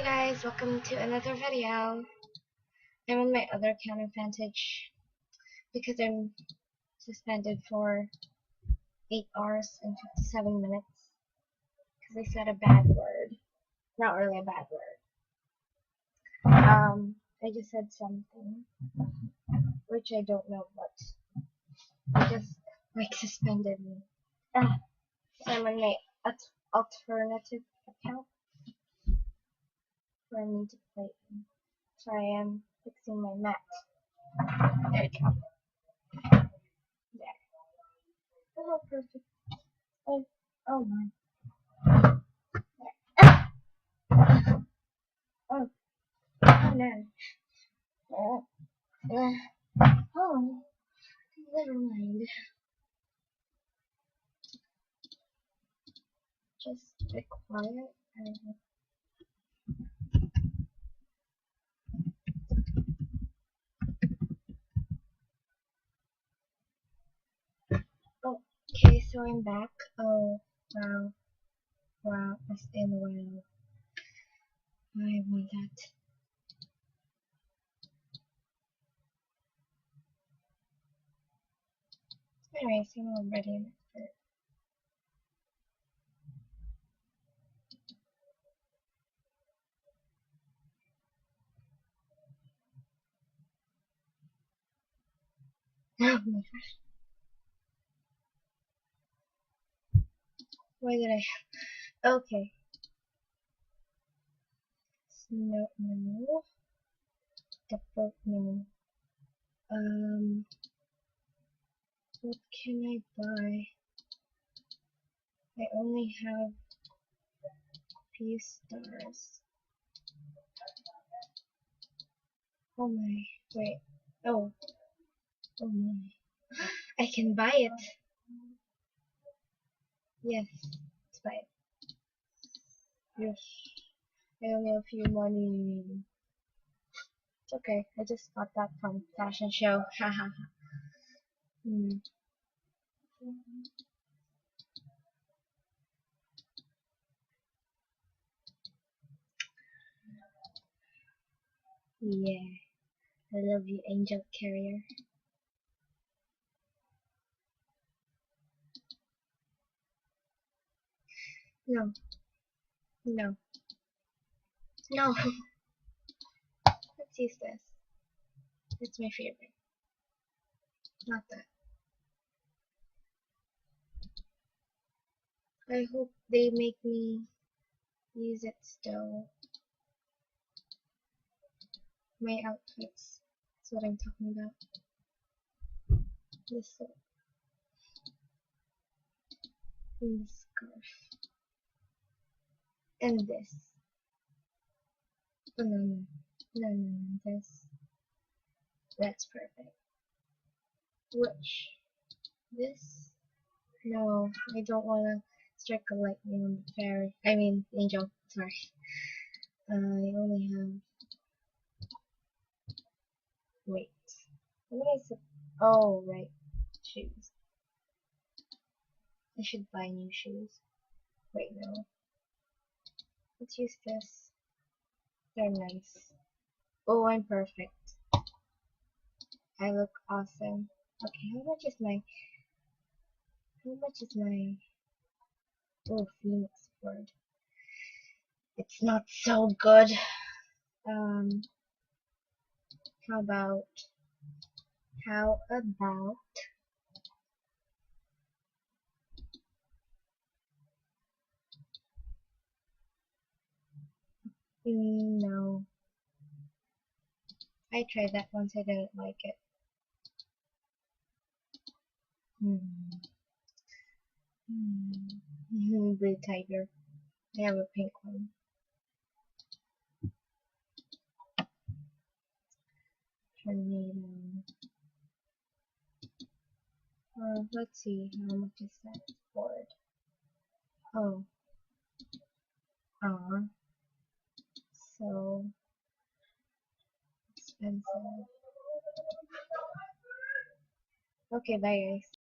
guys, welcome to another video. I'm on my other account of Vantage because I'm suspended for 8 hours and 57 minutes because I said a bad word. Not really a bad word. I just said something which I don't know what. They just suspended me. So I'm on my alternative account for me to play in. So I am fixing my mat. There we go. There. Oh, perfect. Oh my. Oh, oh no. Oh, never mind. Just be quiet. Okay, so I'm back. Oh, wow. Wow, as in wow. I want that. Anyways, I'm already in it. Oh my gosh. Why did I? Okay. No, no. Default no. What can I buy? I only have few stars. Oh my. Wait. Oh. Oh my. I can buy it. Yes. Let's buy it. Yes. I only have a few money. It's okay. I just got that from fashion show. Haha. Yeah. I love you, Angel Carrier. No. No. No. Let's use this. It's my favorite. Not that. I hope they make me use it still. My outfits. That's what I'm talking about. This and this scarf. And this. Oh, no. This. That's perfect. Which? This? No, I don't wanna strike a lightning on the fairy. I mean, angel. Sorry. I only have. Wait. What is it? Oh, right. Shoes. I should buy new shoes. Wait, no. Let's use this. They're nice. Oh, I'm perfect. I look awesome. Okay, how much is my... Oh, Phoenix Word. It's not so good. Um, how about... No. I tried that once, I didn't like it. Blue tiger. I have a pink one. Tornado. Let's see, how much is that board? Oh. So expensive. Okay, bye guys.